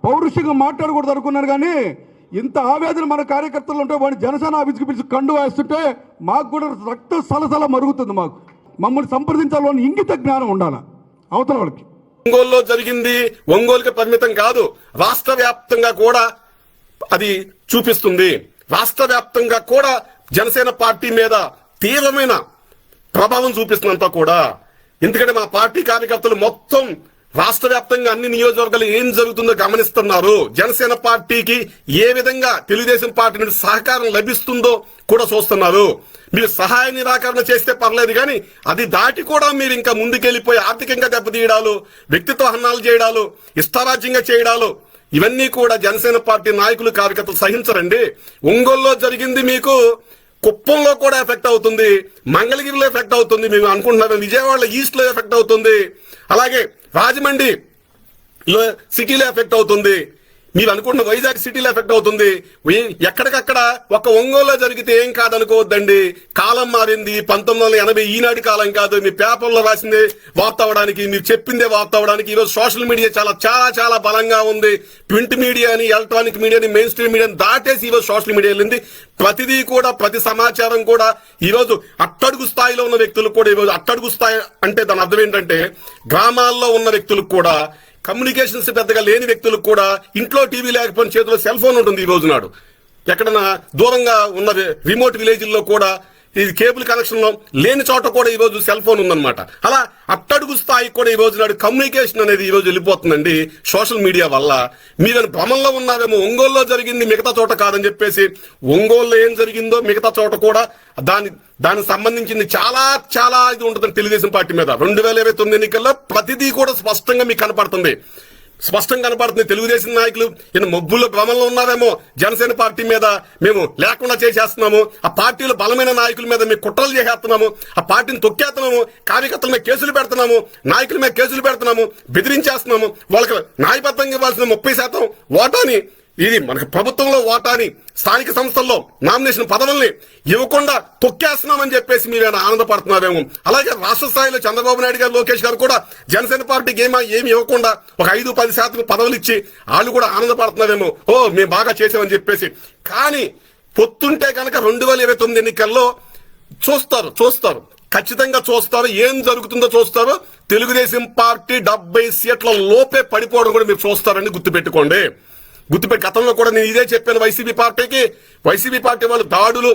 పౌరుషంగా మాట్లాడకూడదు అనుకున్నారు, కానీ ఇంత ఆవేదన మన కార్యకర్తలు ఉంటే వాడిని జనసేన ఆఫీస్కి పిలిచి కండు వేస్తుంటే మాకు కూడా రక్త సలసల మరుగుతుంది. మమ్మల్ని సంప్రదించాలని ఇంగిత జ్ఞానం ఉండాలి అవతల వాళ్ళకి. ఒంగోలులో జరిగింది ఒంగోలుకి పరిమితం కాదు, రాష్ట్ర వ్యాప్తంగా కూడా అది చూపిస్తుంది. రాష్ట్ర వ్యాప్తంగా కూడా జనసేన పార్టీ మీద తీవ్రమైన ప్రభావం చూపిస్తున్నంత కూడా. ఎందుకంటే మా పార్టీ కార్యకర్తలు మొత్తం రాష్ట్ర వ్యాప్తంగా అన్ని నియోజకవర్గాలు ఏం జరుగుతుందో గమనిస్తున్నారు. జనసేన పార్టీకి ఏ విధంగా తెలుగుదేశం పార్టీ నుండి సహకారం లభిస్తుందో కూడా చూస్తున్నారు. మీరు సహాయ నిరాకరణ చేస్తే పర్లేదు, కానీ అది దాటి కూడా మీరు ఇంకా ముందుకెళ్లిపోయి ఆర్థికంగా దెబ్బతీయడాలు, వ్యక్తిత్వ హననాలు చేయడాలు, ఇష్టారాజ్యంగా చేయడాలు, ఇవన్నీ కూడా జనసేన పార్టీ నాయకులు కార్యకర్తలు సహించరండి. ఒంగోలులో జరిగింది మీకు కుప్పంలో కూడా ఎఫెక్ట్ అవుతుంది, మంగళగిరిలో ఎఫెక్ట్ అవుతుంది, మేము అనుకుంటున్నాం విజయవాడలో ఈస్ట్ లో ఎఫెక్ట్ అవుతుంది, అలాగే రాజమండ్రి సిటీలో ఎఫెక్ట్ అవుతుంది, మీరు అనుకుంటున్న వైజాగ్ సిటీలో ఎఫెక్ట్ అవుతుంది. ఎక్కడికక్కడ ఒక ఒంగోలులో జరిగితే ఏం కాదనుకోవద్దండి. కాలం మారింది, 1980 ఈనాటి కాలం కాదు. మీ పేపర్లో రాసిందే వార్త అవడానికి, మీరు చెప్పిందే వార్త అవడానికి ఈరోజు సోషల్ మీడియా చాలా చాలా చాలా బలంగా ఉంది. ప్రింట్ మీడియాని, ఎలక్ట్రానిక్ మీడియాని, మెయిన్ స్ట్రీమ్ మీడియాని దాటేసి ఈరోజు సోషల్ మీడియా వెళ్ళింది. ప్రతిదీ కూడా, ప్రతి సమాచారం కూడా ఈరోజు అట్టడుగు స్థాయిలో ఉన్న వ్యక్తులకు కూడా, ఈరోజు అట్టడుగు స్థాయి అంటే దాని అర్థం ఏంటంటే గ్రామాల్లో ఉన్న వ్యక్తులకు కూడా, కమ్యూనికేషన్స్ పెద్దగా లేని వ్యక్తులకు కూడా, ఇంట్లో టీవీ లేకపోయిన చేతిలో సెల్ ఫోన్ ఉంటుంది ఈ రోజు నాడు. ఎక్కడన్నా దూరంగా ఉన్న రిమోట్ విలేజ్ల్లో కూడా, ఇది కేబుల్ కనెక్షన్ లో లేని చోట కూడా ఈ రోజు సెల్ ఫోన్ ఉందన్నమాట. అలా అట్టడుగు స్థాయికి కూడా ఈ రోజు నాడు కమ్యూనికేషన్ అనేది ఈ రోజు వెళ్ళిపోతుందండి సోషల్ మీడియా వల్ల. మీరు భ్రమంలో ఉన్నారేమో, ఒంగోలులో జరిగింది మిగతా చోట కాదని చెప్పేసి. ఒంగోలులో ఏం జరిగిందో మిగతా చోట కూడా దానికి సంబంధించింది చాలా చాలా ఇది ఉంటుంది తెలుగుదేశం పార్టీ మీద. 2029 ఎన్నికల్లో ప్రతిదీ కూడా స్పష్టంగా మీకు కనపడుతుంది. తెలుగుదేశం నాయకులు మబ్బుల్లో భ్రమంలో ఉన్నారేమో, జనసేన పార్టీ మీద మేము లేకుండా చేసేస్తున్నాము, ఆ పార్టీలో బలమైన నాయకుల మీద మేము కుట్రలు చేసేస్తున్నాము, ఆ పార్టీని తొక్కేస్తున్నాము, కార్యకర్తల మీద కేసులు పెడుతున్నాము, నాయకుల మీద కేసులు పెడుతున్నాము, బెదిరించేస్తున్నాము, వాళ్ళకి న్యాయబద్ధంగా ఇవ్వాల్సిన 30% ఓటాని, ఇది మనకి ప్రభుత్వంలో ఓటాని, స్థానిక సంస్థల్లో నామినేషన్ పదవుల్ని ఇవ్వకుండా తొక్కేస్తున్నామని చెప్పేసి మీరు ఆనందపడుతున్నారేమో. అలాగే రాష్ట్ర స్థాయిలో చంద్రబాబు నాయుడు గారు, లోకేష్ గారు కూడా జనసేన పార్టీకి ఏమి ఇవ్వకుండా ఒక 5-10% పదవులు ఇచ్చి వాళ్ళు కూడా ఆనందపడుతున్నారేమో, ఓ మేము బాగా చేసామని చెప్పేసి. కానీ పొత్తుంటే కనుక 2029 ఎన్నికల్లో చూస్తారు, ఖచ్చితంగా చూస్తారు, ఏం జరుగుతుందో చూస్తారు. తెలుగుదేశం పార్టీ 70 సీట్ల లోపే పడిపోవడం కూడా మీరు చూస్తారని గుర్తుపెట్టుకోండి. గతంలో కూడా నేను ఇదే చెప్పాను. వైసీపీ పార్టీ వాళ్ళు దాడులు,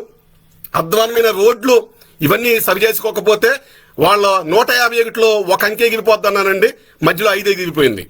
అధ్వానమైన రోడ్లు ఇవన్నీ సరి చేసుకోకపోతే వాళ్ళ 151లో ఒక అంకె ఎగిరిపోద్దన్నానండి, మధ్యలో 5 ఎగిరిపోయింది.